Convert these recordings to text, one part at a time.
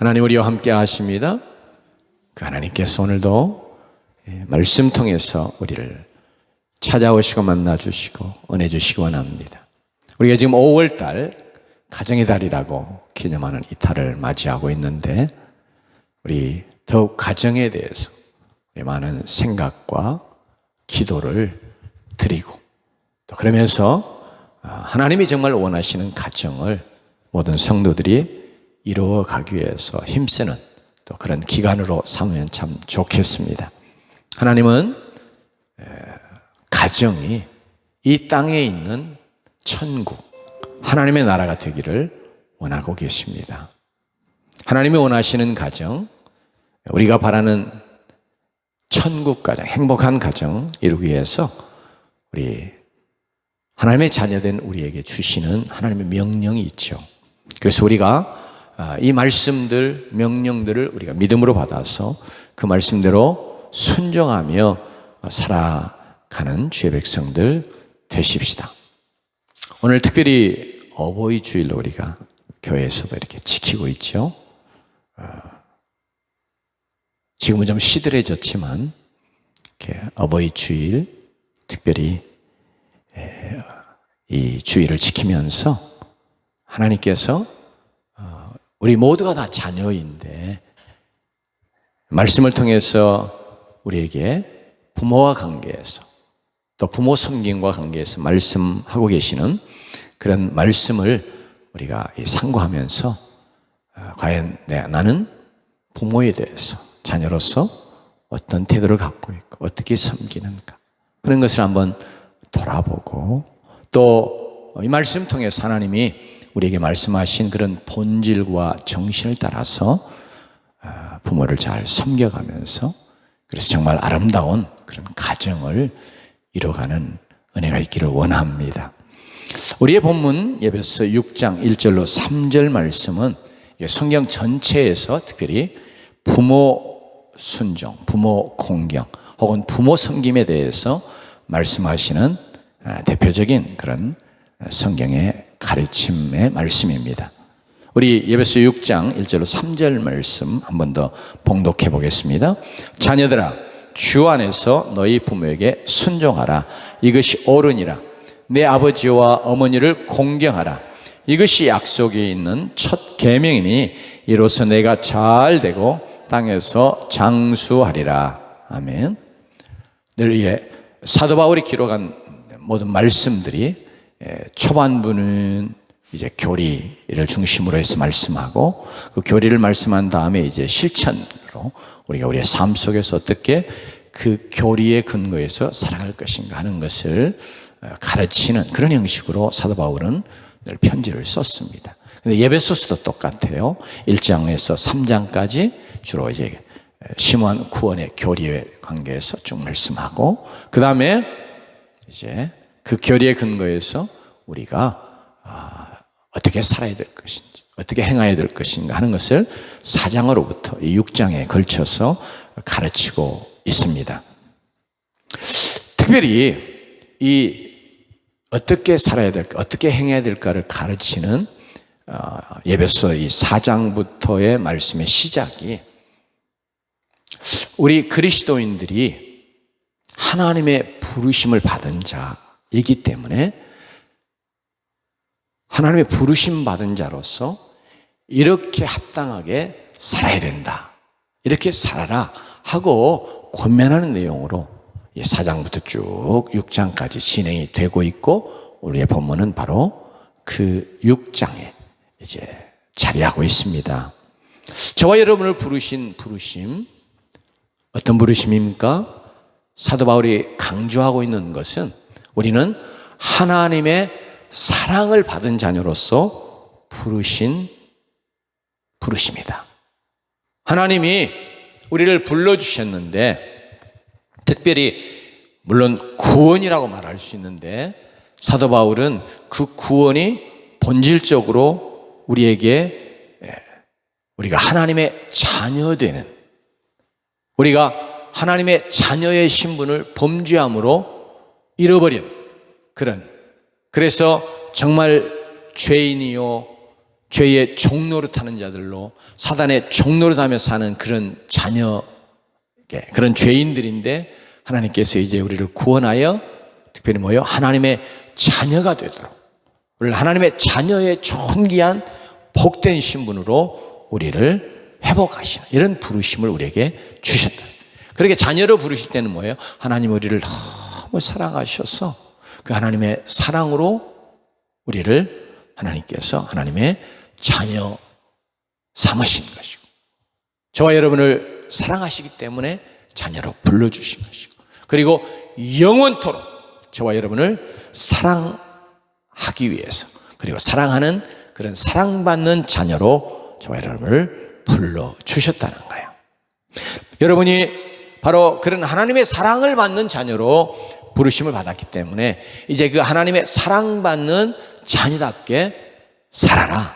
하나님 우리와 함께 하십니다. 그 하나님께서 오늘도 말씀 통해서 우리를 찾아오시고 만나주시고 은혜 주시기 원합니다. 우리가 지금 5월달 가정의 달이라고 기념하는 이 달을 맞이하고 있는데 우리 더욱 가정에 대해서 많은 생각과 기도를 드리고 또 그러면서 하나님이 정말 원하시는 가정을 모든 성도들이 이루어가기 위해서 힘쓰는 또 그런 기간으로 삼으면 참 좋겠습니다. 하나님은 가정이 이 땅에 있는 천국, 하나님의 나라가 되기를 원하고 계십니다. 하나님이 원하시는 가정, 우리가 바라는 천국 가정, 행복한 가정 이루기 위해서 우리 하나님의 자녀된 우리에게 주시는 하나님의 명령이 있죠. 그래서 우리가 이 말씀들, 명령들을 우리가 믿음으로 받아서 그 말씀대로 순종하며 살아가는 주의 백성들 되십시다. 오늘 특별히 어버이 주일로 우리가 교회에서도 이렇게 지키고 있죠. 지금은 좀 시들해졌지만 이렇게 어버이 주일 특별히 이 주일을 지키면서 하나님께서 우리 모두가 다 자녀인데 말씀을 통해서 우리에게 부모와 관계에서 또 부모 섬김과 관계에서 말씀하고 계시는 그런 말씀을 우리가 상고하면서 과연 나는 부모에 대해서 자녀로서 어떤 태도를 갖고 있고 어떻게 섬기는가 그런 것을 한번 돌아보고 또 이 말씀 통해서 하나님이 우리에게 말씀하신 그런 본질과 정신을 따라서 부모를 잘 섬겨가면서 그래서 정말 아름다운 그런 가정을 이뤄가는 은혜가 있기를 원합니다. 우리의 본문 에베소 6장 1절로 3절 말씀은 성경 전체에서 특별히 부모 순종, 부모 공경 혹은 부모 섬김에 대해서 말씀하시는 대표적인 그런 성경의 가르침의 말씀입니다. 우리 에베소 6장 1절로 3절 말씀 한 번 더 봉독해 보겠습니다. 자녀들아 주 안에서 너희 부모에게 순종하라. 이것이 옳으니라. 내 아버지와 어머니를 공경하라. 이것이 약속에 있는 첫 계명이니 이로써 내가 잘 되고 땅에서 장수하리라. 아멘. 늘 이에 사도 바울이 기록한 모든 말씀들이 초반부는 이제 교리를 중심으로 해서 말씀하고 그 교리를 말씀한 다음에 이제 실천으로 우리가 우리의 삶 속에서 어떻게 그 교리의 근거에서 살아갈 것인가 하는 것을 가르치는 그런 형식으로 사도 바울은 늘 편지를 썼습니다. 근데 에베소서도 똑같아요. 1장에서 3장까지 주로 이제 심원 구원의 교리에 관계해서 쭉 말씀하고 그 다음에 이제 그 교리의 근거에서 우리가 어떻게 살아야 될 것인지 어떻게 행해야 될 것인가 하는 것을 4장으로부터 이 6장에 걸쳐서 가르치고 있습니다. 특별히 이 어떻게 살아야 될까 어떻게 행해야 될까를 가르치는 에베소 이 4장부터의 말씀의 시작이 우리 그리스도인들이 하나님의 부르심을 받은 자이기 때문에 하나님의 부르심 받은 자로서 이렇게 합당하게 살아야 된다. 이렇게 살아라 하고 권면하는 내용으로 4장부터 쭉 6장까지 진행이 되고 있고 우리의 본문은 바로 그 6장에 이제 자리하고 있습니다. 저와 여러분을 부르신 부르심 어떤 부르심입니까? 사도 바울이 강조하고 있는 것은 우리는 하나님의 사랑을 받은 자녀로서 부르신 부르심이다. 하나님이 우리를 불러주셨는데 특별히 물론 구원이라고 말할 수 있는데 사도 바울은 그 구원이 본질적으로 우리가 하나님의 자녀되는 우리가 하나님의 자녀의 신분을 범죄함으로 잃어버린 그래서 정말 죄인이요 죄의 종노릇하는 자들로 사단의 종노릇하며 사는 그런 자녀, 그런 죄인들인데 하나님께서 이제 우리를 구원하여 특별히 뭐예요? 하나님의 자녀가 되도록 우리를 하나님의 자녀의 존귀한 복된 신분으로 우리를 회복하시는 이런 부르심을 우리에게 주셨다. 그렇게 자녀로 부르실 때는 뭐예요? 하나님 우리를 너무 사랑하셔서 그 하나님의 사랑으로 우리를 하나님께서 하나님의 자녀 삼으신 것이고 저와 여러분을 사랑하시기 때문에 자녀로 불러주신 것이고 그리고 영원토록 저와 여러분을 사랑하기 위해서 그리고 사랑하는 그런 사랑받는 자녀로 저와 여러분을 불러주셨다는 거예요. 여러분이 바로 그런 하나님의 사랑을 받는 자녀로 부르심을 받았기 때문에 이제 그 하나님의 사랑받는 자녀답게 살아라.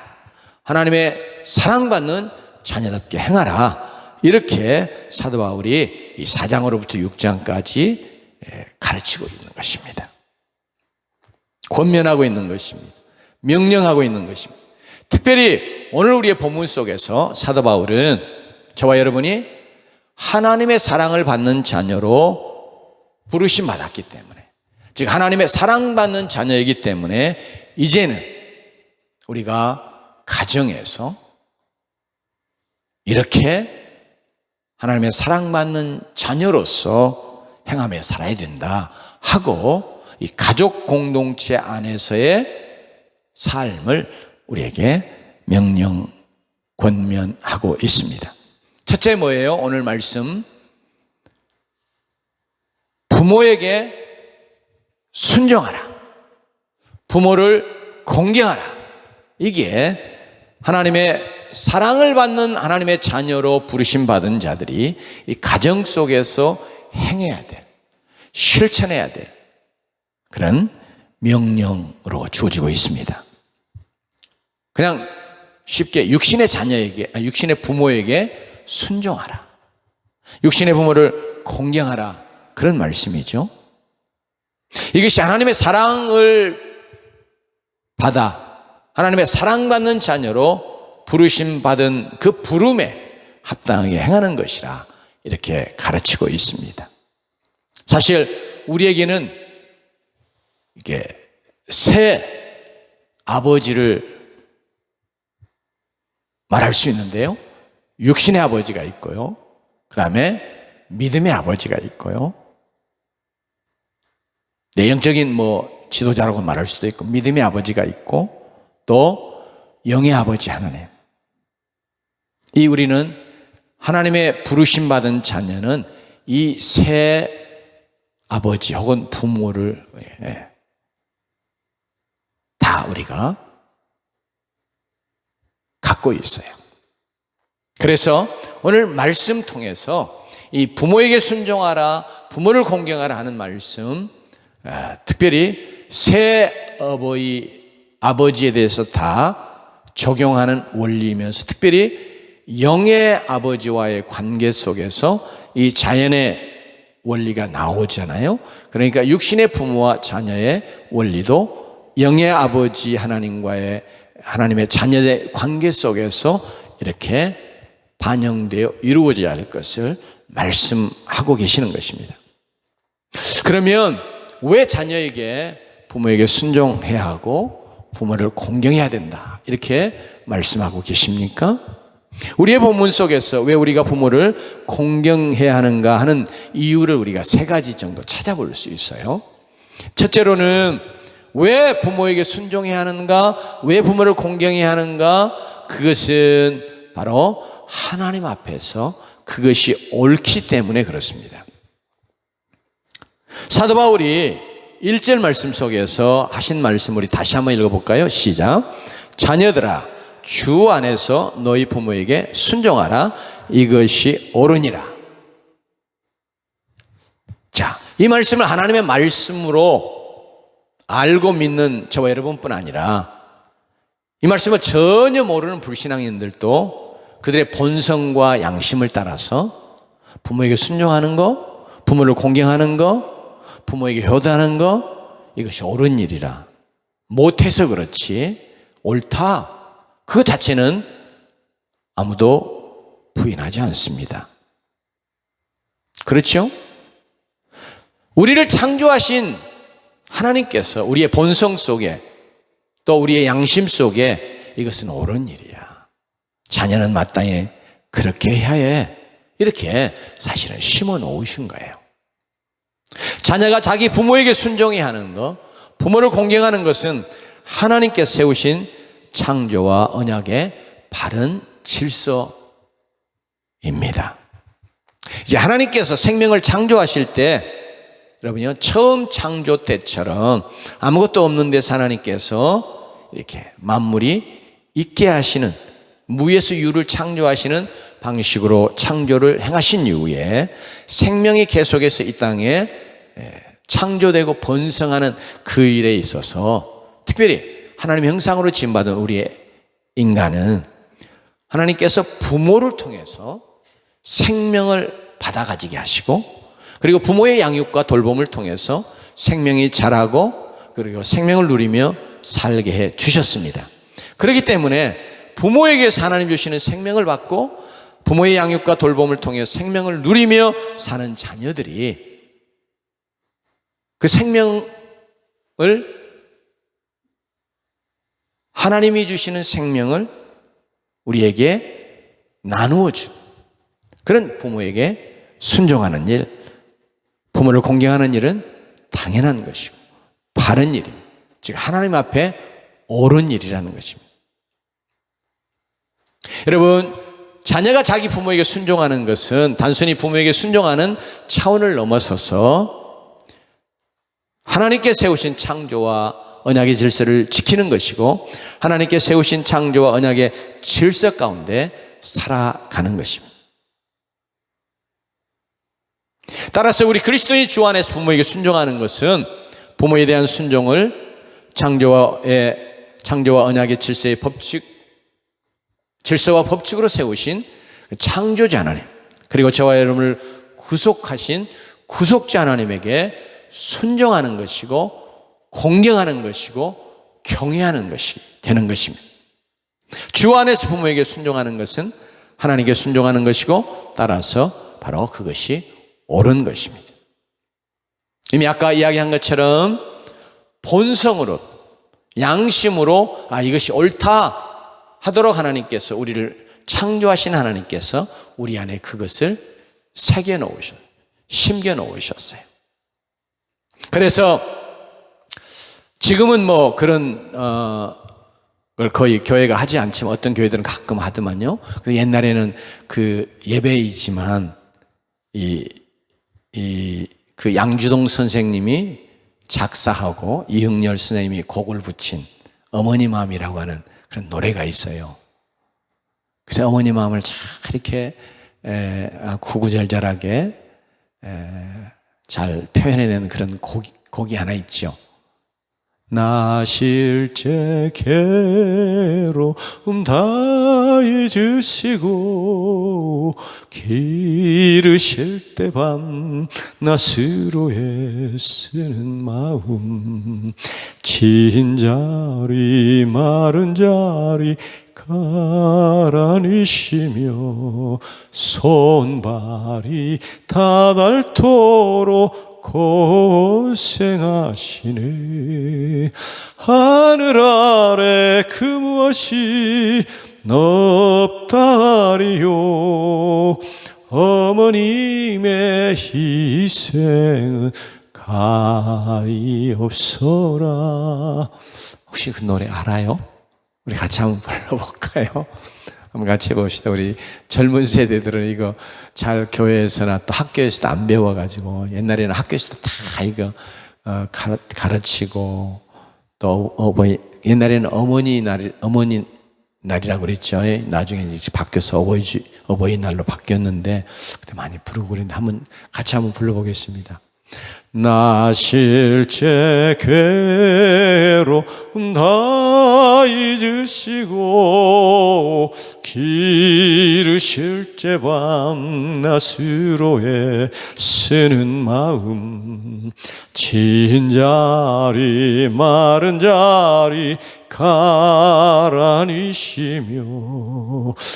하나님의 사랑받는 자녀답게 행하라. 이렇게 사도 바울이 이 4장으로부터 6장까지 가르치고 있는 것입니다. 권면하고 있는 것입니다. 명령하고 있는 것입니다. 특별히 오늘 우리의 본문 속에서 사도 바울은 저와 여러분이 하나님의 사랑을 받는 자녀로 부르심 받았기 때문에 즉 하나님의 사랑받는 자녀이기 때문에 이제는 우리가 가정에서 이렇게 하나님의 사랑받는 자녀로서 행하며 살아야 된다 하고 이 가족 공동체 안에서의 삶을 우리에게 명령, 권면하고 있습니다. 첫째 뭐예요? 오늘 말씀 부모에게 순종하라. 부모를 공경하라. 이게 하나님의 사랑을 받는 하나님의 자녀로 부르심 받은 자들이 이 가정 속에서 행해야 될, 실천해야 될 그런 명령으로 주어지고 있습니다. 그냥 쉽게 육신의 자녀에게, 육신의 부모에게 순종하라. 육신의 부모를 공경하라. 그런 말씀이죠. 이것이 하나님의 사랑을 받아 하나님의 사랑받는 자녀로 부르심 받은 그 부름에 합당하게 행하는 것이라 이렇게 가르치고 있습니다. 사실 우리에게는 이게 새 아버지를 말할 수 있는데요. 육신의 아버지가 있고요. 그 다음에 믿음의 아버지가 있고요. 내용적인 지도자라고 말할 수도 있고 믿음의 아버지가 있고 또 영의 아버지 하나님. 이 우리는 하나님의 부르심 받은 자녀는 이 세 아버지 혹은 부모를 다 우리가 갖고 있어요. 그래서 오늘 말씀 통해서 이 부모에게 순종하라, 부모를 공경하라 하는 말씀, 특별히 새 아버지에 대해서 다 적용하는 원리이면서 특별히 영의 아버지와의 관계 속에서 이 자연의 원리가 나오잖아요. 그러니까 육신의 부모와 자녀의 원리도 영의 아버지 하나님의 자녀의 관계 속에서 이렇게 반영되어 이루어져야 할 것을 말씀하고 계시는 것입니다. 그러면 왜 자녀에게 부모에게 순종해야 하고 부모를 공경해야 된다 이렇게 말씀하고 계십니까? 우리의 본문 속에서 왜 우리가 부모를 공경해야 하는가 하는 이유를 우리가 세 가지 정도 찾아볼 수 있어요. 첫째로는 왜 부모에게 순종해야 하는가, 왜 부모를 공경해야 하는가, 그것은 바로 하나님 앞에서 그것이 옳기 때문에 그렇습니다. 사도 바울이 1절 말씀 속에서 하신 말씀 우리 다시 한번 읽어볼까요? 시작. 자녀들아 주 안에서 너희 부모에게 순종하라. 이것이 옳으니라. 자, 이 말씀을 하나님의 말씀으로 알고 믿는 저와 여러분뿐 아니라 이 말씀을 전혀 모르는 불신앙인들도 그들의 본성과 양심을 따라서 부모에게 순종하는 거, 부모를 공경하는 거, 부모에게 효도하는 거, 이것이 옳은 일이라. 못해서 그렇지 옳다 그 자체는 아무도 부인하지 않습니다. 그렇죠? 우리를 창조하신 하나님께서 우리의 본성 속에 또 우리의 양심 속에 이것은 옳은 일이야. 자녀는 마땅히 그렇게 해야 해. 이렇게 사실은 심어 놓으신 거예요. 자녀가 자기 부모에게 순종해야 하는 것, 부모를 공경하는 것은 하나님께서 세우신 창조와 언약의 바른 질서입니다. 이제 하나님께서 생명을 창조하실 때 여러분요, 처음 창조 때처럼 아무것도 없는 데서 하나님께서 이렇게 만물이 있게 하시는, 무에서 유를 창조하시는 방식으로 창조를 행하신 이후에 생명이 계속해서 이 땅에 창조되고 번성하는 그 일에 있어서 특별히 하나님의 형상으로 지음받은 우리의 인간은 하나님께서 부모를 통해서 생명을 받아 가지게 하시고, 그리고 부모의 양육과 돌봄을 통해서 생명이 자라고 그리고 생명을 누리며 살게 해 주셨습니다. 그렇기 때문에 부모에게서 하나님 주시는 생명을 받고 부모의 양육과 돌봄을 통해 생명을 누리며 사는 자녀들이 그 생명을 하나님이 주시는 생명을 우리에게 나누어 준 그런 부모에게 순종하는 일, 부모를 공경하는 일은 당연한 것이고 바른 일입니다. 즉 하나님 앞에 옳은 일이라는 것입니다. 여러분, 자녀가 자기 부모에게 순종하는 것은 단순히 부모에게 순종하는 차원을 넘어서서 하나님께 세우신 창조와 언약의 질서를 지키는 것이고 하나님께 세우신 창조와 언약의 질서 가운데 살아가는 것입니다. 따라서 우리 그리스도인 주 안에서 부모에게 순종하는 것은 부모에 대한 순종을 창조와 언약의 질서와 법칙으로 세우신 창조자 하나님, 그리고 저와 여러분을 구속하신 구속자 하나님에게 순종하는 것이고 공경하는 것이고 경외하는 것이 되는 것입니다. 주 안에서 부모에게 순종하는 것은 하나님께 순종하는 것이고 따라서 바로 그것이 옳은 것입니다. 이미 아까 이야기한 것처럼 본성으로 양심으로 이것이 옳다 하도록 하나님께서 우리를 창조하신 하나님께서 우리 안에 그것을 새겨 놓으셨어요. 심겨 놓으셨어요. 그래서 지금은 뭐 그런 걸 거의 교회가 하지 않지만 어떤 교회들은 가끔 하더만요. 옛날에는 그 예배이지만 그 양주동 선생님이 작사하고 이흥렬 선생님이 곡을 붙인 어머니 마음이라고 하는 그런 노래가 있어요. 그래서 어머니 마음을 잘 이렇게 구구절절하게 잘 표현해내는 그런 곡이 하나 있죠. 나 실제 괴로움 다 잊으시고 기르실 때 밤 낫으로 애쓰는 마음 진 자리 마른 자리 가라니시며 손발이 다 닳도록 고생하시네. 하늘 아래 그 무엇이 없다리요. 어머님의 희생은 가히 없어라. 혹시 그 노래 알아요? 우리 같이 한번 불러볼까요? 한번 같이 해봅시다. 우리 젊은 세대들은 이거 잘 교회에서나 또 학교에서도 안 배워가지고 옛날에는 학교에서도 다 이거 가르치고 또 옛날에는 어머니 날이라고 그랬죠. 나중에 이제 바뀌어서 어버이날로 바뀌었는데 그때 많이 부르고 그랬는데 같이 한번 불러보겠습니다. 나 실제 괴로움 다 잊으시고 기르실 때 밤낮으로 애쓰는 마음, 진 자리 마른 자리 가라니시며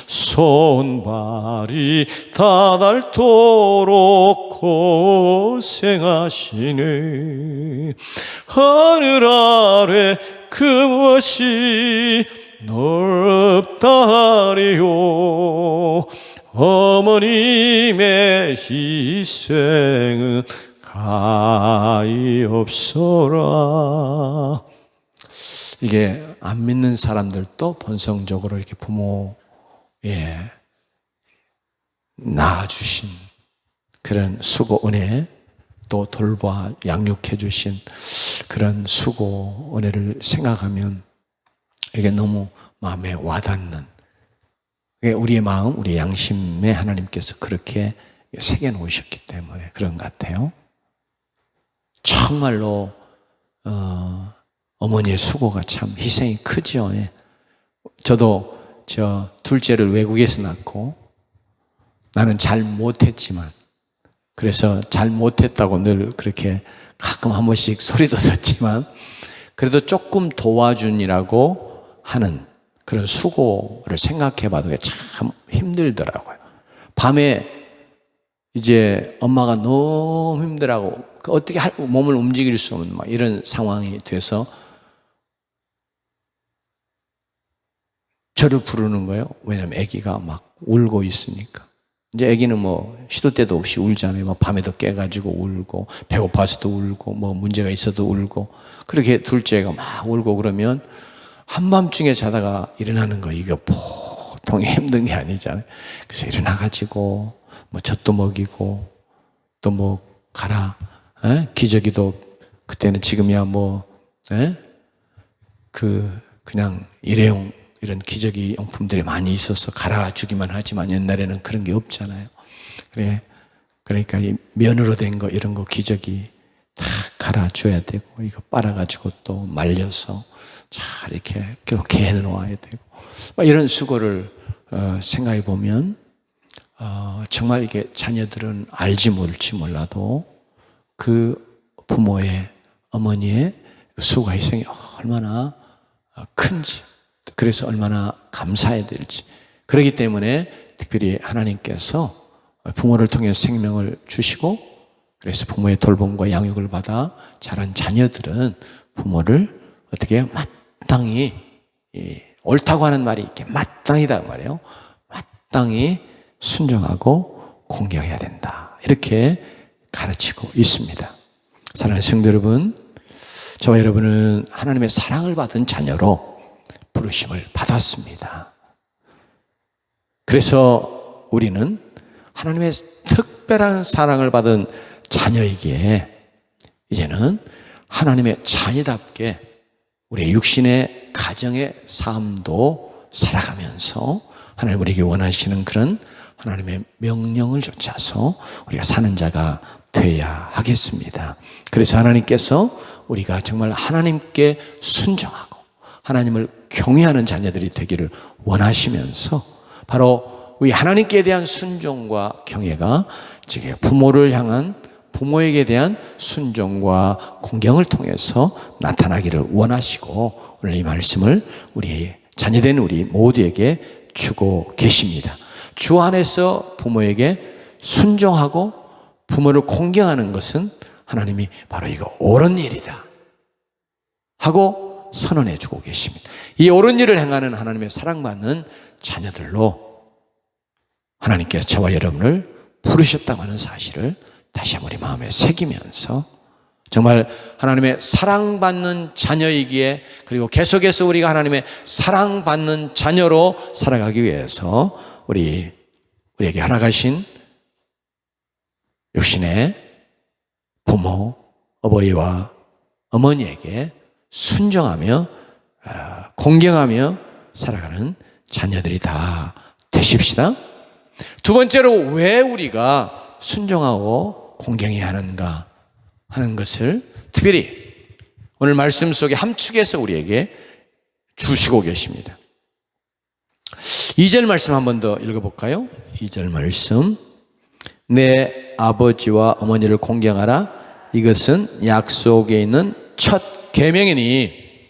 손발이 다 닳도록 고생하시네. 하늘 아래 그 무엇이 넓다리요. 어머님의 희생은 가히 없어라. 이게 안 믿는 사람들도 본성적으로 이렇게 부모에 낳아주신 그런 수고 은혜, 또 돌봐 양육해 주신 그런 수고 은혜를 생각하면 이게 너무 마음에 와닿는, 우리의 마음, 우리의 양심에 하나님께서 그렇게 새겨 놓으셨기 때문에 그런 것 같아요. 정말로 어머니의 수고가 참 희생이 크죠. 저도 저 둘째를 외국에서 낳고 나는 잘 못했지만, 그래서 잘 못했다고 늘 그렇게 가끔 한 번씩 소리도 듣지만 그래도 조금 도와준이라고 하는 그런 수고를 생각해 봐도 참 힘들더라고요. 밤에 이제 엄마가 너무 힘들어하고 어떻게 몸을 움직일 수 없는 막 이런 상황이 돼서 저를 부르는 거예요. 왜냐하면 아기가 막 울고 있으니까. 이제 아기는 뭐 시도 때도 없이 울잖아요. 뭐 밤에도 깨가지고 울고, 배고파서도 울고, 뭐 문제가 있어도 울고, 그렇게 둘째가 막 울고 그러면 한밤중에 자다가 일어나는 거, 이거 보통 힘든 게 아니잖아요. 그래서 일어나가지고 뭐 젖도 먹이고, 또 뭐 가라, 기저귀도 그때는 지금이야 뭐 그냥 일회용 이런 기저귀 용품들이 많이 있어서 갈아주기만 하지만 옛날에는 그런 게 없잖아요. 그러니까 이 면으로 된 거 이런 거 기저귀 다 갈아줘야 되고, 이거 빨아가지고 또 말려서 잘 이렇게 해 놓아야 되고, 이런 수고를 생각해 보면 정말 이게 자녀들은 알지 모를지 몰라도 그 부모의, 어머니의 수고와 희생이 얼마나 큰지, 그래서 얼마나 감사해야 될지. 그렇기 때문에 특별히 하나님께서 부모를 통해 생명을 주시고, 그래서 부모의 돌봄과 양육을 받아 자란 자녀들은 부모를 어떻게 마땅히, 옳다고 하는 말이 이렇게 마땅히다 말이에요. 마땅히 순종하고 공경해야 된다, 이렇게 가르치고 있습니다. 사랑하는 성도 여러분, 저와 여러분은 하나님의 사랑을 받은 자녀로 부르심을 받았습니다. 그래서 우리는 하나님의 특별한 사랑을 받은 자녀이기에 이제는 하나님의 자녀답게 우리의 육신의 가정의 삶도 살아가면서 하나님 우리에게 원하시는 그런 하나님의 명령을 좇아서 우리가 사는 자가 되어야 하겠습니다. 그래서 하나님께서 우리가 정말 하나님께 순종하고 하나님을 경외하는 자녀들이 되기를 원하시면서, 바로 우리 하나님께 대한 순종과 경외가 즉 부모를 향한, 부모에게 대한 순종과 공경을 통해서 나타나기를 원하시고, 오늘 이 말씀을 우리 자녀된 우리 모두에게 주고 계십니다. 주 안에서 부모에게 순종하고 부모를 공경하는 것은 하나님이 바로 이거 옳은 일이다 하고 선언해 주고 계십니다. 이 옳은 일을 행하는 하나님의 사랑받는 자녀들로 하나님께서 저와 여러분을 부르셨다고 하는 사실을 다시 한번 우리 마음에 새기면서, 정말 하나님의 사랑받는 자녀이기에, 그리고 계속해서 우리가 하나님의 사랑받는 자녀로 살아가기 위해서 우리에게 허락하신 육신의 부모, 어버이와 어머니에게 순종하며 공경하며 살아가는 자녀들이 다 되십시다. 두 번째로, 왜 우리가 순종하고 공경해야 하는가 하는 것을 특별히 오늘 말씀 속에 함축해서 우리에게 주시고 계십니다. 2절 말씀 한 번 더 읽어볼까요? 2절 말씀. 내 아버지와 어머니를 공경하라. 이것은 약속에 있는 첫 계명이니.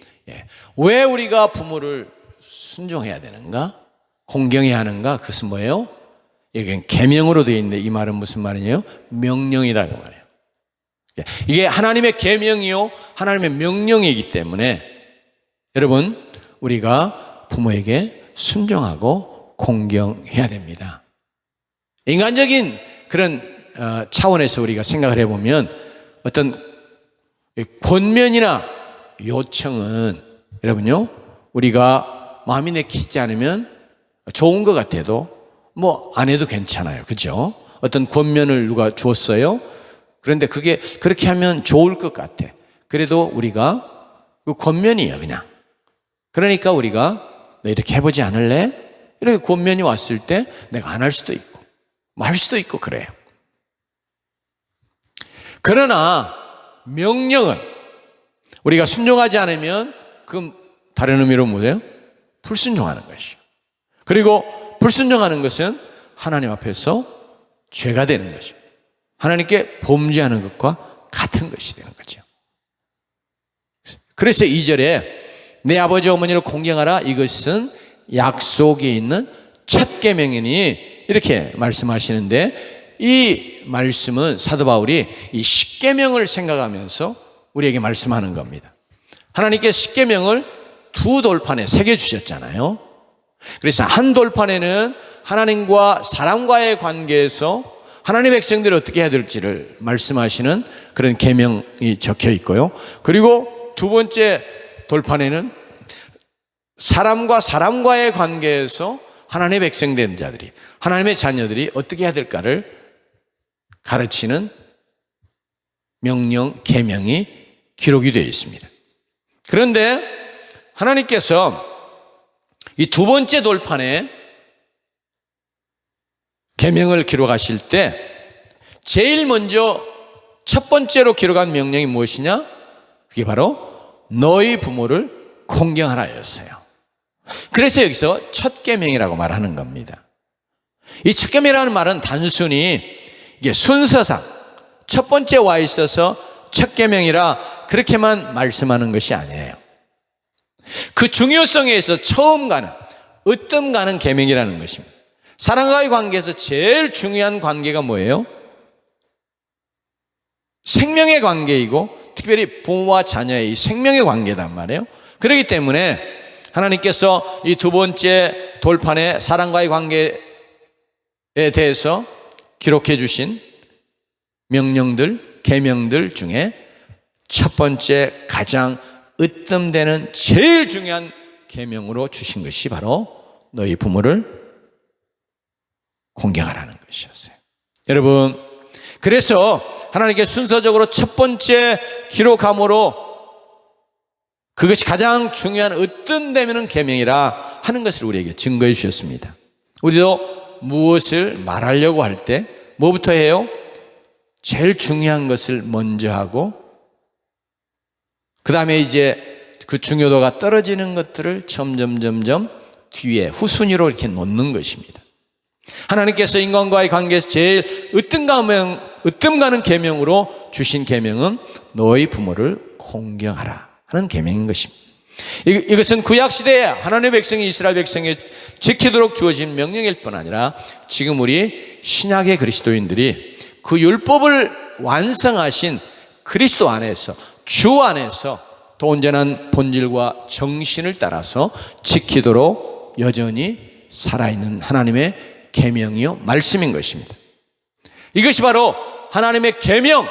왜 우리가 부모를 순종해야 되는가? 공경해야 하는가? 그것은 뭐예요? 여기는 계명으로 되어 있는데 이 말은 무슨 말이에요? 명령이라고 말해요. 이게 하나님의 계명이요, 하나님의 명령이기 때문에 여러분, 우리가 부모에게 순종하고 공경해야 됩니다. 인간적인 그런 차원에서 우리가 생각을 해보면 어떤 권면이나 요청은 여러분요, 우리가 마음이 내키지 않으면 좋은 것 같아도 뭐 안 해도 괜찮아요. 그죠? 어떤 권면을 누가 주었어요. 그런데 그게 그렇게 하면 좋을 것 같아. 그래도 우리가 그 권면이에요, 그냥. 그러니까 우리가 너 이렇게 해보지 않을래? 이렇게 권면이 왔을 때 내가 안 할 수도 있고 말 수도 있고 그래요. 그러나 명령은 우리가 순종하지 않으면 그 다른 의미로 뭐예요? 불순종하는 것이요. 그리고 불순종하는 것은 하나님 앞에서 죄가 되는 것이요. 하나님께 범죄하는 것과 같은 것이 되는 거죠. 그래서 2절에 내 아버지 어머니를 공경하라. 이것은 약속에 있는 첫 계명이니 이렇게 말씀하시는데, 이 말씀은 사도 바울이 이 십계명을 생각하면서 우리에게 말씀하는 겁니다. 하나님께 십계명을 두 돌판에 새겨 주셨잖아요. 그래서 한 돌판에는 하나님과 사람과의 관계에서 하나님의 백성들이 어떻게 해야 될지를 말씀하시는 그런 계명이 적혀 있고요. 그리고 두 번째 돌판에는 사람과 사람과의 관계에서 하나님의 백성된 자들이, 하나님의 자녀들이 어떻게 해야 될까를 가르치는 명령, 계명이 기록이 되어 있습니다. 그런데 하나님께서 이 두 번째 돌판에 계명을 기록하실 때 제일 먼저 첫 번째로 기록한 명령이 무엇이냐? 그게 바로 너희 부모를 공경하라였어요. 그래서 여기서 첫 계명이라고 말하는 겁니다. 이 첫 계명이라는 말은 단순히 이게 순서상 첫 번째 와 있어서 첫 계명이라 그렇게만 말씀하는 것이 아니에요. 그 중요성에서 처음 가는, 으뜸 가는 계명이라는 것입니다. 사람과의 관계에서 제일 중요한 관계가 뭐예요? 생명의 관계이고 특별히 부모와 자녀의 이 생명의 관계단 말이에요. 그렇기 때문에 하나님께서 이 두 번째 돌판에 사람과의 관계에 대해서 기록해 주신 명령들, 계명들 중에 첫 번째 가장 으뜸되는 제일 중요한 계명으로 주신 것이 바로 너희 부모를 공경하라는 것이었어요. 여러분, 그래서 하나님께 순서적으로 첫 번째 기록함으로 그것이 가장 중요한 으뜸되는 계명이라 하는 것을 우리에게 증거해 주셨습니다. 우리도 무엇을 말하려고 할 때 뭐부터 해요? 제일 중요한 것을 먼저 하고 그 다음에 이제 그 중요도가 떨어지는 것들을 점점 뒤에 후순위로 이렇게 놓는 것입니다. 하나님께서 인간과의 관계에서 제일 으뜸 가는 계명으로 주신 계명은 너희 부모를 공경하라 하는 계명인 것입니다. 이것은 구약시대에 하나님의 백성이 이스라엘 백성에 지키도록 주어진 명령일 뿐 아니라 지금 우리 신약의 그리스도인들이 그 율법을 완성하신 그리스도 안에서, 주 안에서 더 온전한 본질과 정신을 따라서 지키도록 여전히 살아있는 하나님의 계명이요 말씀인 것입니다. 이것이 바로 하나님의 계명,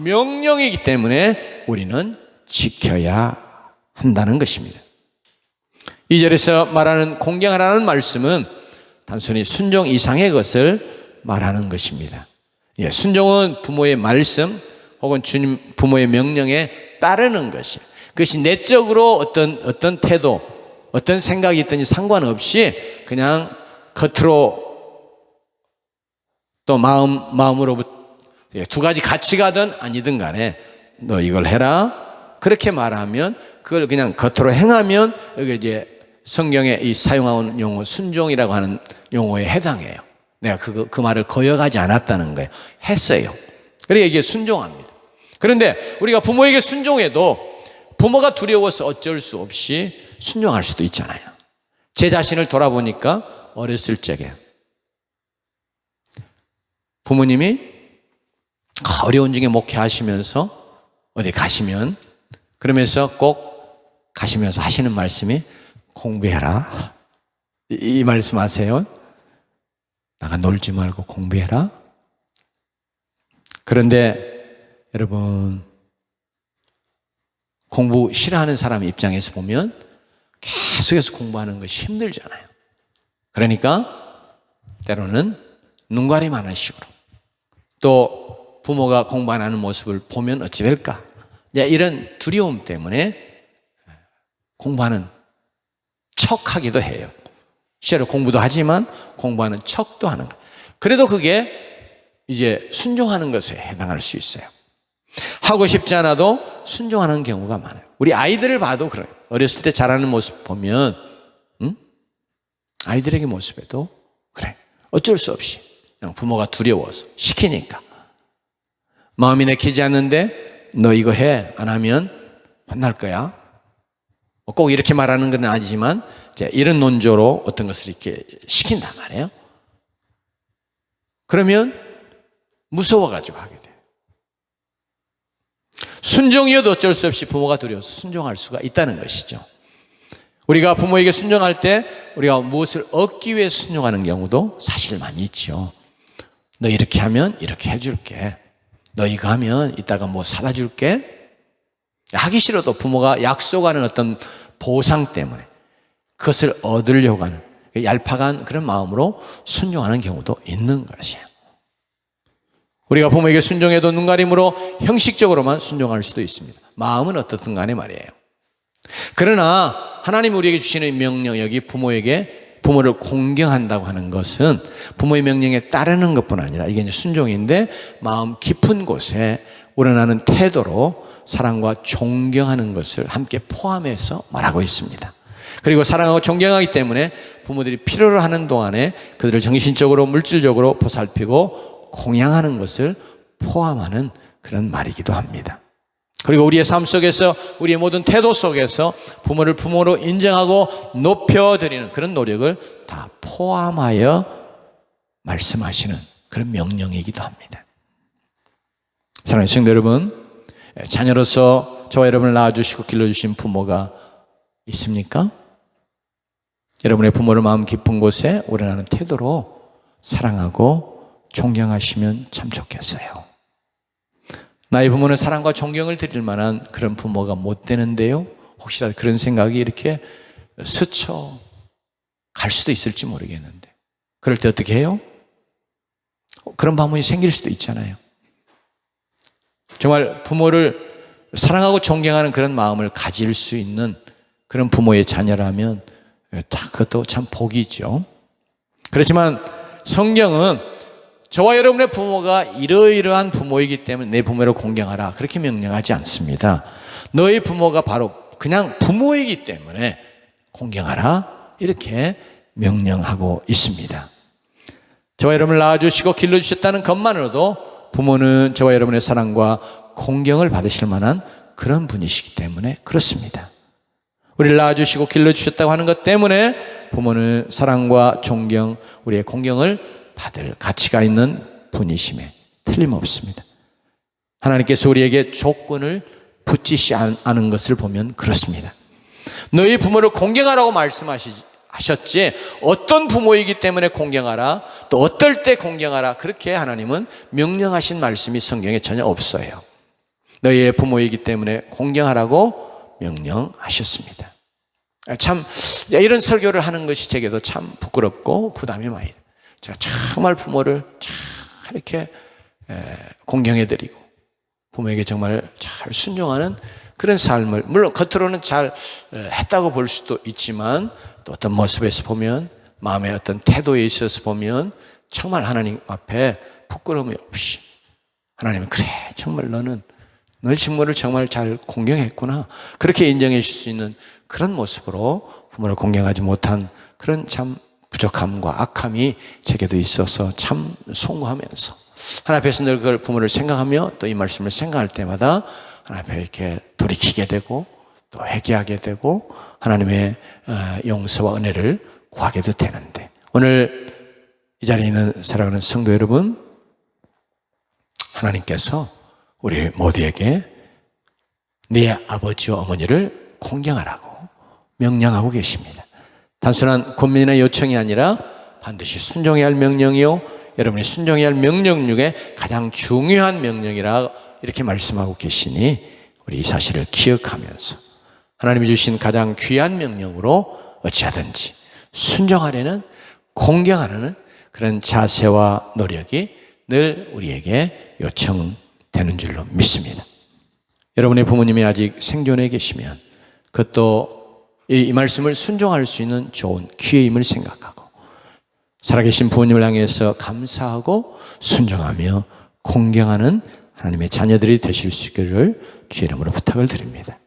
명령이기 때문에 우리는 지켜야 한다는 것입니다. 2절에서 말하는 공경하라는 말씀은 단순히 순종 이상의 것을 말하는 것입니다. 순종은 부모의 말씀 혹은 주님 부모의 명령에 따르는 것이, 그것이 내적으로 어떤 태도, 어떤 생각이 있든지 상관없이 그냥 겉으로 또 마음으로 두 가지 같이 가든 아니든 간에 너 이걸 해라 그렇게 말하면 그걸 그냥 겉으로 행하면 여기 이제 성경에 이 사용하는 용어 순종이라고 하는 용어에 해당해요. 내가 그 말을 거역하지 않았다는 거예요. 했어요. 그러니까 이게 순종합니다. 그런데 우리가 부모에게 순종해도 부모가 두려워서 어쩔 수 없이 순종할 수도 있잖아요. 제 자신을 돌아보니까 어렸을 적에 부모님이 어려운 중에 목회하시면서 어디 가시면 그러면서 꼭 가시면서 하시는 말씀이 공부해라. 이 말씀 하세요. 나가 놀지 말고 공부해라. 그런데 여러분, 공부 싫어하는 사람 입장에서 보면 계속해서 공부하는 것이 힘들잖아요. 그러니까 때로는 눈가림하는 식으로 또 부모가 공부 안 하는 모습을 보면 어찌 될까? 이런 두려움 때문에 공부하는 척하기도 해요. 실제로 공부도 하지만 공부하는 척도 하는 거예요. 그래도 그게 이제 순종하는 것에 해당할 수 있어요. 하고 싶지 않아도 순종하는 경우가 많아요. 우리 아이들을 봐도 그래요. 어렸을 때 자라는 모습 보면 아이들에게 모습에도 그래. 어쩔 수 없이 그냥 부모가 두려워서 시키니까 마음이 내키지 않는데 너 이거 해. 안 하면 혼날 거야. 꼭 이렇게 말하는 건 아니지만 이런 논조로 어떤 것을 이렇게 시킨단 말이에요. 그러면 무서워가지고 하게 돼요. 순종이어도 어쩔 수 없이 부모가 두려워서 순종할 수가 있다는 것이죠. 우리가 부모에게 순종할 때 우리가 무엇을 얻기 위해 순종하는 경우도 사실 많이 있죠. 너 이렇게 하면 이렇게 해줄게. 너 이거 하면 이따가 뭐 사다 줄게. 하기 싫어도 부모가 약속하는 어떤 보상 때문에 그것을 얻으려고 하는 얄팍한 그런 마음으로 순종하는 경우도 있는 것이에요. 우리가 부모에게 순종해도 눈가림으로 형식적으로만 순종할 수도 있습니다. 마음은 어떻든 간에 말이에요. 그러나 하나님 우리에게 주시는 명령, 여기 부모를 공경한다고 하는 것은 부모의 명령에 따르는 것뿐 아니라 이게 이제 순종인데 마음 깊은 곳에 우러나는 태도로 사랑과 존경하는 것을 함께 포함해서 말하고 있습니다. 그리고 사랑하고 존경하기 때문에 부모들이 필요로 하는 동안에 그들을 정신적으로 물질적으로 보살피고 공양하는 것을 포함하는 그런 말이기도 합니다. 그리고 우리의 삶 속에서 우리의 모든 태도 속에서 부모를 부모로 인정하고 높여드리는 그런 노력을 다 포함하여 말씀하시는 그런 명령이기도 합니다. 사랑하는 성도 여러분, 자녀로서 저와 여러분을 낳아주시고 길러주신 부모가 있습니까? 여러분의 부모를 마음 깊은 곳에 우러나는 태도로 사랑하고 존경하시면 참 좋겠어요. 나의 부모는 사랑과 존경을 드릴 만한 그런 부모가 못 되는데요. 혹시라도 그런 생각이 이렇게 스쳐 갈 수도 있을지 모르겠는데 그럴 때 어떻게 해요? 그런 반문이 생길 수도 있잖아요. 정말 부모를 사랑하고 존경하는 그런 마음을 가질 수 있는 그런 부모의 자녀라면 다 그것도 참 복이죠. 그렇지만 성경은 저와 여러분의 부모가 이러이러한 부모이기 때문에 내 부모를 공경하라 그렇게 명령하지 않습니다. 너의 부모가 바로 그냥 부모이기 때문에 공경하라 이렇게 명령하고 있습니다. 저와 여러분을 낳아주시고 길러주셨다는 것만으로도 부모는 저와 여러분의 사랑과 공경을 받으실 만한 그런 분이시기 때문에 그렇습니다. 우리를 낳아주시고 길러주셨다고 하는 것 때문에 부모는 사랑과 존경, 우리의 공경을 받을 가치가 있는 분이심에 틀림없습니다. 하나님께서 우리에게 조건을 붙이지 않은 것을 보면 그렇습니다. 너희 부모를 공경하라고 말씀하셨지 어떤 부모이기 때문에 공경하라 또 어떨 때 공경하라 그렇게 하나님은 명령하신 말씀이 성경에 전혀 없어요. 너희의 부모이기 때문에 공경하라고 명령하셨습니다. 참 이런 설교를 하는 것이 제게도 참 부끄럽고 부담이 많이 돼요. 제가 정말 부모를 잘 이렇게 공경해드리고 부모에게 정말 잘 순종하는 그런 삶을 물론 겉으로는 잘 했다고 볼 수도 있지만 또 어떤 모습에서 보면 마음의 어떤 태도에 있어서 보면 정말 하나님 앞에 부끄러움이 없이 하나님은 그래 정말 너는 너희 친구를 정말 잘 공경했구나. 그렇게 인정해 줄 수 있는 그런 모습으로 부모를 공경하지 못한 그런 참 부족함과 악함이 제게도 있어서 참 송구하면서 하나님 앞에서 늘 그걸 부모를 생각하며 또 이 말씀을 생각할 때마다 하나님 앞에 이렇게 돌이키게 되고 또 회개하게 되고 하나님의 용서와 은혜를 구하게도 되는데, 오늘 이 자리에 있는 사랑하는 성도 여러분, 하나님께서 우리 모두에게 네 아버지와 어머니를 공경하라고 명령하고 계십니다. 단순한 권면이나 요청이 아니라 반드시 순종해야 할 명령이요, 여러분이 순종해야 할 명령 중에 가장 중요한 명령이라 이렇게 말씀하고 계시니 우리 이 사실을 기억하면서 하나님이 주신 가장 귀한 명령으로 어찌하든지 순종하려는, 공경하는 그런 자세와 노력이 늘 우리에게 요청되는 줄로 믿습니다. 여러분의 부모님이 아직 생존해 계시면 그것도 이 말씀을 순종할 수 있는 좋은 기회임을 생각하고 살아계신 부모님을 향해서 감사하고 순종하며 공경하는 하나님의 자녀들이 되실 수 있기를 주의 이름으로 부탁을 드립니다.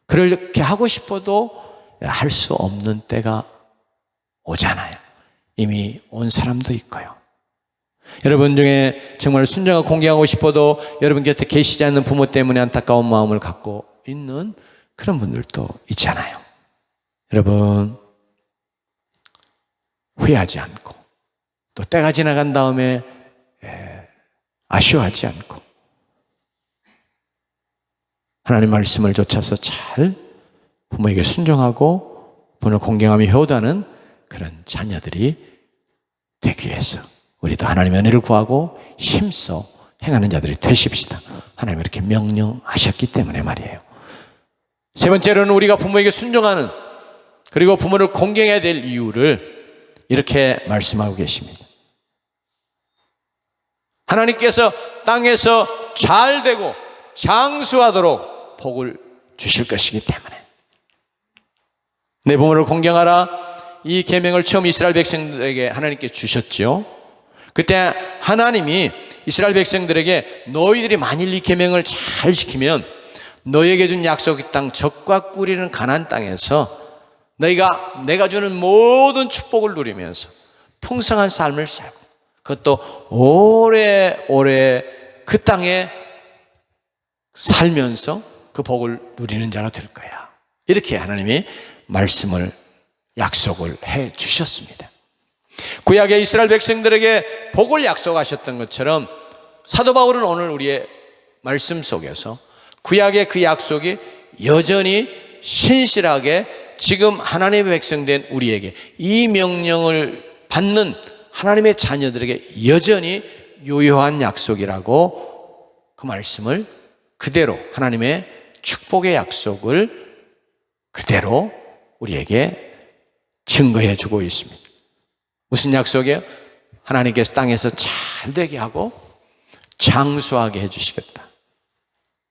그렇게 하고 싶어도 할 수 없는 때가 오잖아요. 이미 온 사람도 있고요. 여러분 중에 정말 순종하고 공경하고 싶어도 여러분 곁에 계시지 않는 부모 때문에 안타까운 마음을 갖고 있는 그런 분들도 있잖아요. 여러분, 후회하지 않고 또 때가 지나간 다음에 아쉬워하지 않고 하나님 말씀을 좇아서 잘 부모에게 순종하고 부모를 공경하며 효도하는 그런 자녀들이 되기 위해서 우리도 하나님의 은혜를 구하고 힘써 행하는 자들이 되십시다. 하나님이 이렇게 명령하셨기 때문에 말이에요. 세 번째로는 우리가 부모에게 순종하는, 그리고 부모를 공경해야 될 이유를 이렇게 말씀하고 계십니다. 하나님께서 땅에서 잘 되고 장수하도록 복을 주실 것이기 때문에 내 부모를 공경하라, 이 계명을 처음 이스라엘 백성들에게 하나님께 주셨죠. 그때 하나님이 이스라엘 백성들에게 너희들이 만일 이 계명을 잘 지키면 너희에게 준 약속의 땅, 젖과 꿀이는 가나안 땅에서 너희가 내가 주는 모든 축복을 누리면서 풍성한 삶을 살고 그것도 오래오래 그 땅에 살면서 그 복을 누리는 자가 될 거야. 이렇게 하나님이 말씀을, 약속을 해 주셨습니다. 구약의 이스라엘 백성들에게 복을 약속하셨던 것처럼 사도 바울은 오늘 우리의 말씀 속에서 구약의 그 약속이 여전히 신실하게 지금 하나님의 백성된 우리에게, 이 명령을 받는 하나님의 자녀들에게 여전히 유효한 약속이라고 그 말씀을 그대로, 하나님의 축복의 약속을 그대로 우리에게 증거해 주고 있습니다. 무슨 약속이에요? 하나님께서 땅에서 잘 되게 하고 장수하게 해 주시겠다,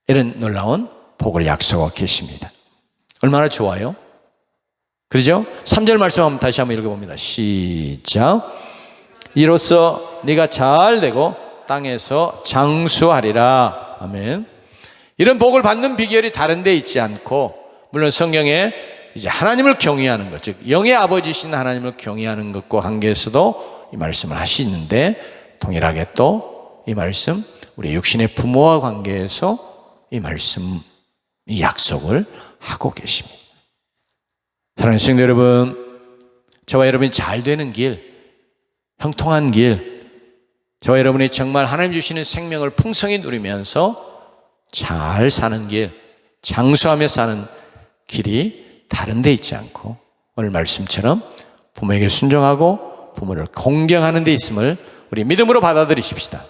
이런 놀라운 복을 약속하고 계십니다. 얼마나 좋아요? 그렇죠? 3절 말씀 한번 다시 한번 읽어봅니다. 시작. 이로써 네가 잘 되고 땅에서 장수하리라. 아멘. 이런 복을 받는 비결이 다른 데 있지 않고, 물론 성경에 이제 하나님을 경외하는 것, 즉 영의 아버지신 하나님을 경외하는 것과 관계에서도 이 말씀을 하시는데, 동일하게 또 이 말씀, 우리 육신의 부모와 관계에서 이 말씀, 이 약속을 하고 계십니다. 사랑하는 성도 여러분, 저와 여러분이 잘 되는 길, 형통한 길, 저와 여러분이 정말 하나님 주시는 생명을 풍성히 누리면서 잘 사는 길, 장수하며 사는 길이 다른 데 있지 않고 오늘 말씀처럼 부모에게 순종하고 부모를 공경하는 데 있음을 우리 믿음으로 받아들이십시다.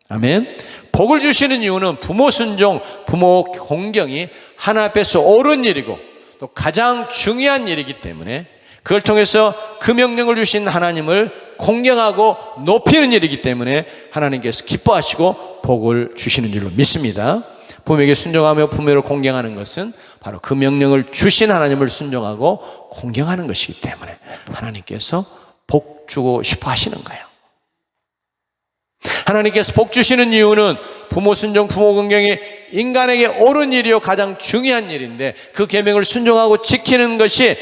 아멘. 복을 주시는 이유는 부모 순종, 부모 공경이 하나님 앞에서 옳은 일이고 또 가장 중요한 일이기 때문에 그걸 통해서 그 명령을 주신 하나님을 공경하고 높이는 일이기 때문에 하나님께서 기뻐하시고 복을 주시는 줄로 믿습니다. 부모에게 순종하며 부모를 공경하는 것은 바로 그 명령을 주신 하나님을 순종하고 공경하는 것이기 때문에 하나님께서 복 주고 싶어 하시는 거예요. 하나님께서 복 주시는 이유는 부모 순종, 부모 긍정이 인간에게 옳은 일이요 가장 중요한 일인데 그 계명을 순종하고 지키는 것이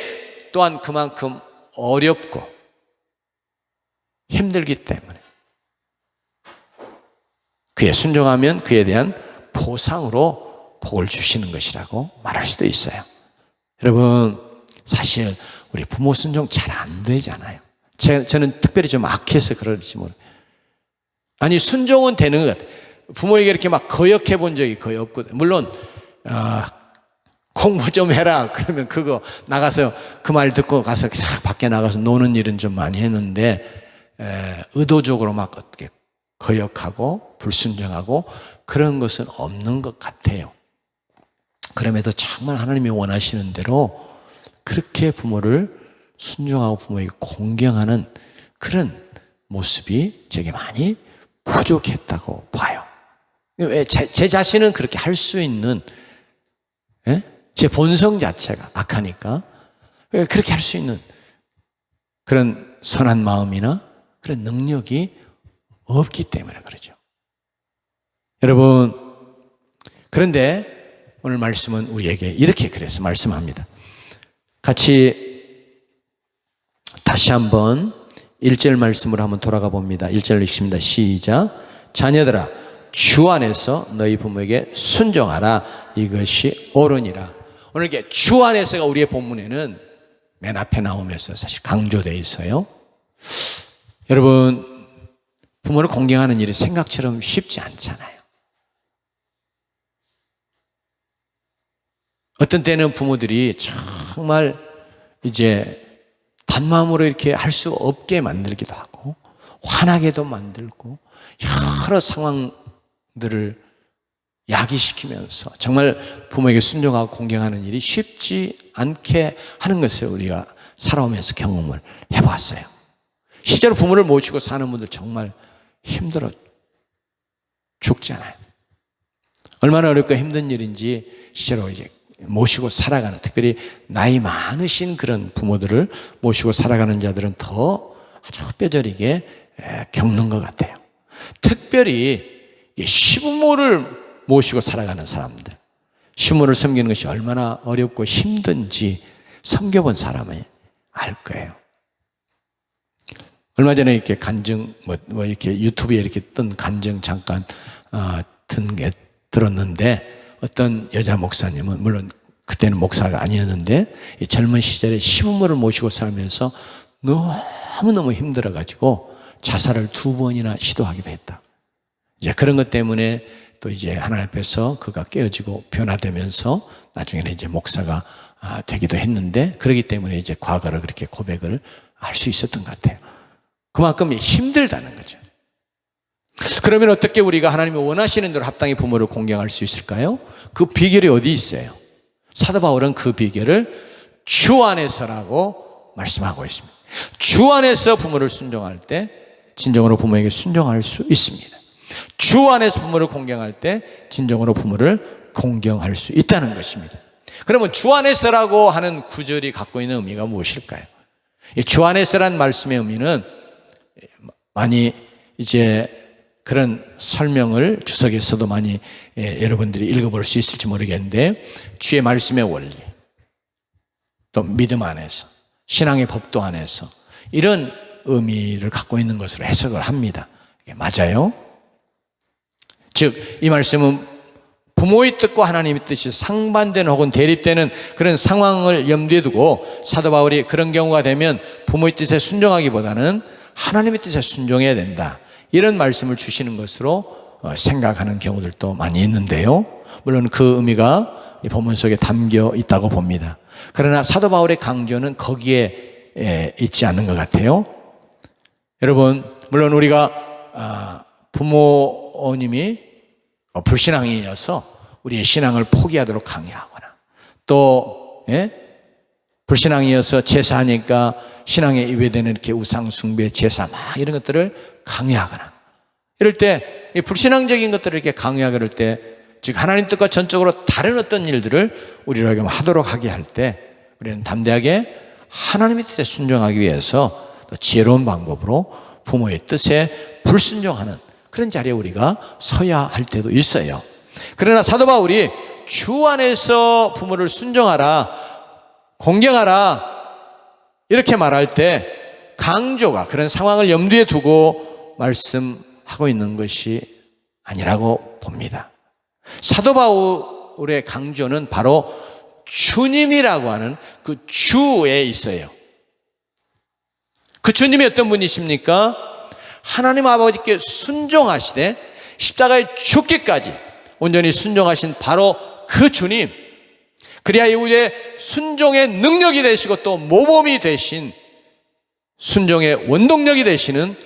또한 그만큼 어렵고 힘들기 때문에 그에 순종하면 그에 대한 보상으로 복을 주시는 것이라고 말할 수도 있어요. 여러분, 사실 우리 부모 순종 잘 안 되잖아요. 저는 특별히 좀 악해서 그럴지 모르겠어요. 아니, 순종은 되는 것 같아요. 부모에게 이렇게 막 거역해 본 적이 거의 없거든요. 물론 공부 좀 해라 그러면 그거 나가서 그 말 듣고 가서 밖에 나가서 노는 일은 좀 많이 했는데 의도적으로 막 어떻게 거역하고 불순종하고 그런 것은 없는 것 같아요. 그럼에도 정말 하나님이 원하시는 대로 그렇게 부모를 순종하고 부모에게 공경하는 그런 모습이 제게 많이 부족했다고 봐요. 왜 제 자신은 그렇게 할 수 있는 제 본성 자체가 악하니까 그렇게 할 수 있는 그런 선한 마음이나 그런 능력이 없기 때문에 그러죠. 여러분, 그런데 오늘 말씀은 우리에게 이렇게 그래서 말씀합니다. 같이 다시 한번 1절 말씀으로 한번 돌아가 봅니다. 1절 읽습니다. 시작. 자녀들아, 주 안에서 너희 부모에게 순종하라. 이것이 옳으니라. 오늘 이렇게 주 안에서가 우리의 본문에는 맨 앞에 나오면서 사실 강조되어 있어요. 여러분, 부모를 공경하는 일이 생각처럼 쉽지 않잖아요. 어떤 때는 부모들이 정말 이제 단마음으로 이렇게 할 수 없게 만들기도 하고 화나게도 만들고 여러 상황들을 야기시키면서 정말 부모에게 순종하고 공경하는 일이 쉽지 않게 하는 것을 우리가 살아오면서 경험을 해봤어요. 실제로 부모를 모시고 사는 분들 정말 힘들어 죽잖아요. 얼마나 어렵고 힘든 일인지 실제로 이제 모시고 살아가는, 특별히 나이 많으신 그런 부모들을 모시고 살아가는 자들은 더 아주 뼈저리게 겪는 것 같아요. 특별히 시부모를 모시고 살아가는 사람들, 시부모를 섬기는 것이 얼마나 어렵고 힘든지 섬겨본 사람이 알 거예요. 얼마 전에 이렇게 간증, 이렇게 유튜브에 이렇게 뜬 간증 잠깐 들었는데, 어떤 여자 목사님은, 물론 그때는 목사가 아니었는데, 이 젊은 시절에 시부모를 모시고 살면서 너무너무 힘들어가지고 자살을 2번이나 시도하기도 했다. 이제 그런 것 때문에 또 이제 하나님 앞에서 그가 깨어지고 변화되면서 나중에는 이제 목사가 되기도 했는데, 그러기 때문에 이제 과거를 그렇게 고백을 할 수 있었던 것 같아요. 그만큼 힘들다는 거죠. 그러면 어떻게 우리가 하나님이 원하시는 대로 합당히 부모를 공경할 수 있을까요? 그 비결이 어디 있어요? 사도 바울은 그 비결을 주 안에서라고 말씀하고 있습니다. 주 안에서 부모를 순종할 때 진정으로 부모에게 순종할 수 있습니다. 주 안에서 부모를 공경할 때 진정으로 부모를 공경할 수 있다는 것입니다. 그러면 주 안에서라고 하는 구절이 갖고 있는 의미가 무엇일까요? 이 주 안에서란 말씀의 의미는 많이 이제 그런 설명을 주석에서도 많이 여러분들이 읽어볼 수 있을지 모르겠는데, 주의 말씀의 원리, 또 믿음 안에서, 신앙의 법도 안에서 이런 의미를 갖고 있는 것으로 해석을 합니다. 맞아요? 즉, 이 말씀은 부모의 뜻과 하나님의 뜻이 상반되는 혹은 대립되는 그런 상황을 염두에 두고 사도 바울이 그런 경우가 되면 부모의 뜻에 순종하기보다는 하나님의 뜻에 순종해야 된다, 이런 말씀을 주시는 것으로 생각하는 경우들도 많이 있는데요. 물론 그 의미가 이 본문 속에 담겨 있다고 봅니다. 그러나 사도 바울의 강조는 거기에 있지 않는 것 같아요. 여러분, 물론 우리가 부모님이 불신앙이어서 우리의 신앙을 포기하도록 강요하거나, 또 불신앙이어서 제사하니까 신앙에 이외되는 이렇게 우상 숭배, 제사 막 이런 것들을 강요하거나, 이럴 때 이 불신앙적인 것들을 이렇게 강요하게 할 때, 즉 하나님 뜻과 전적으로 다른 어떤 일들을 우리로 하도록 하게 할 때, 우리는 담대하게 하나님의 뜻에 순종하기 위해서 또 지혜로운 방법으로 부모의 뜻에 불순종하는 그런 자리에 우리가 서야 할 때도 있어요. 그러나 사도 바울이 주 안에서 부모를 순종하라, 공경하라 이렇게 말할 때 강조가 그런 상황을 염두에 두고 말씀하고 있는 것이 아니라고 봅니다. 사도 바울의 강조는 바로 주님이라고 하는 그 주에 있어요. 그 주님이 어떤 분이십니까? 하나님 아버지께 순종하시되 십자가에 죽기까지 온전히 순종하신 바로 그 주님, 그래야 우리의 순종의 능력이 되시고 또 모범이 되신 순종의 원동력이 되시는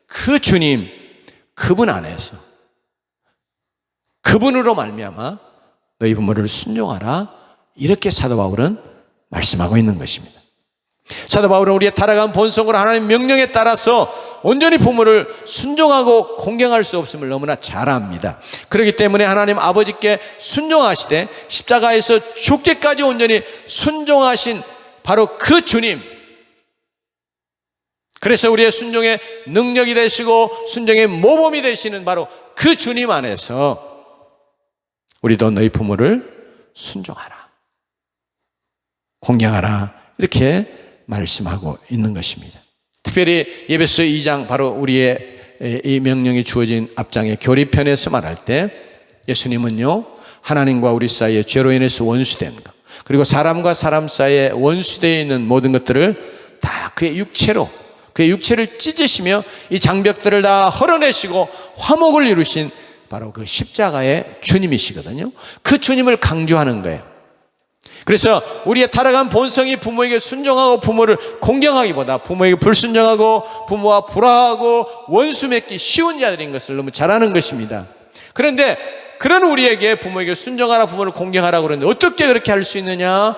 그 주님, 그분 안에서 그분으로 말미암아 너희 부모를 순종하라 이렇게 사도 바울은 말씀하고 있는 것입니다. 사도 바울은 우리의 타락한 본성으로 하나님 명령에 따라서 온전히 부모를 순종하고 공경할 수 없음을 너무나 잘 압니다. 그렇기 때문에 하나님 아버지께 순종하시되 십자가에서 죽기까지 온전히 순종하신 바로 그 주님, 그래서 우리의 순종의 능력이 되시고 순종의 모범이 되시는 바로 그 주님 안에서 우리도 너희 부모를 순종하라, 공경하라 이렇게 말씀하고 있는 것입니다. 특별히 에베소 2장 바로 우리의 이 명령이 주어진 앞장의 교리편에서 말할 때 예수님은요, 하나님과 우리 사이에 죄로 인해서 원수된 것, 그리고 사람과 사람 사이에 원수되어 있는 모든 것들을 다 그의 육체를 찢으시며 이 장벽들을 다 헐어내시고 화목을 이루신 바로 그 십자가의 주님이시거든요. 그 주님을 강조하는 거예요. 그래서 우리의 타락한 본성이 부모에게 순종하고 부모를 공경하기보다 부모에게 불순종하고 부모와 불화하고 원수 맺기 쉬운 자들인 것을 너무 잘 아는 것입니다. 그런데 그런 우리에게 부모에게 순종하라, 부모를 공경하라고 그러는데 어떻게 그렇게 할 수 있느냐?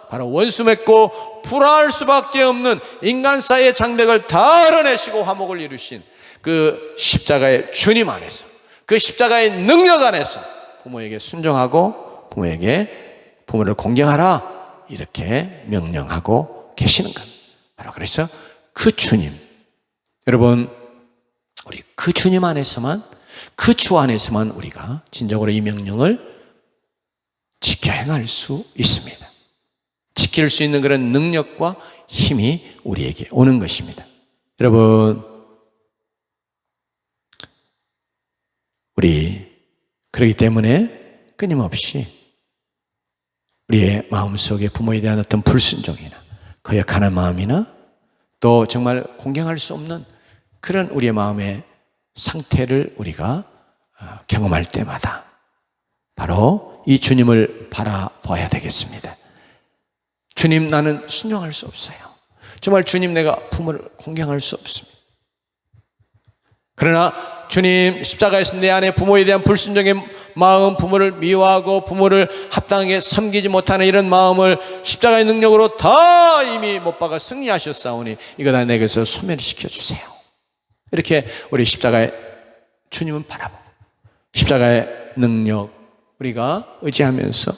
바로 원수 맺고 불화할 수밖에 없는 인간 사이의 장벽을 다 헐어내시고 화목을 이루신 그 십자가의 주님 안에서, 그 십자가의 능력 안에서 부모에게 순종하고 부모를 공경하라 이렇게 명령하고 계시는 겁니다. 바로 그래서 그 주님, 여러분 우리 그 주님 안에서만, 그 주 안에서만 우리가 진정으로 이 명령을 지켜 행할 수 있습니다. 지킬 수 있는 그런 능력과 힘이 우리에게 오는 것입니다. 여러분, 우리 그렇기 때문에 끊임없이 우리의 마음속에 부모에 대한 어떤 불순종이나 거역하는 마음이나 또 정말 공경할 수 없는 그런 우리의 마음의 상태를 우리가 경험할 때마다 바로 이 주님을 바라봐야 되겠습니다. 주님, 나는 순종할 수 없어요. 정말 주님, 내가 부모를 공경할 수 없습니다. 그러나 주님, 십자가에서 내 안에 부모에 대한 불순종의 마음, 부모를 미워하고 부모를 합당하게 섬기지 못하는 이런 마음을 십자가의 능력으로 다 이미 못 박아 승리하셨사오니 이거 다 내게서 소멸시켜 주세요. 이렇게 우리 십자가의 주님은 바라보고 십자가의 능력 우리가 의지하면서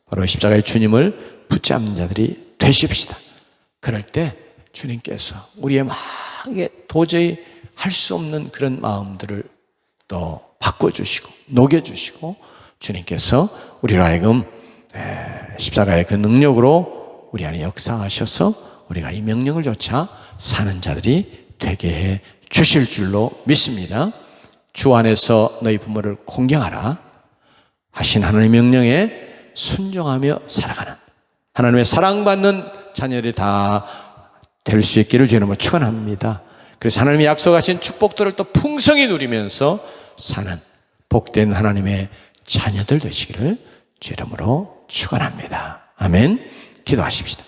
바로 십자가의 주님을 붙잡는 자들이 되십시다. 그럴 때 주님께서 우리의 마음에 도저히 할 수 없는 그런 마음들을 또 바꿔주시고 녹여주시고 주님께서 우리로 하여금 십자가의 그 능력으로 우리 안에 역사하셔서 우리가 이 명령을 조차 사는 자들이 되게 해 주실 줄로 믿습니다. 주 안에서 너희 부모를 공경하라 하신 하나님의 명령에 순종하며 살아가는 하나님의 사랑받는 자녀들이 다 될 수 있기를 주님으로 축원합니다. 그래서 하나님이 약속하신 축복들을 또 풍성히 누리면서 사는 복된 하나님의 자녀들 되시기를 주 이름으로 축원합니다. 아멘. 기도하십시다.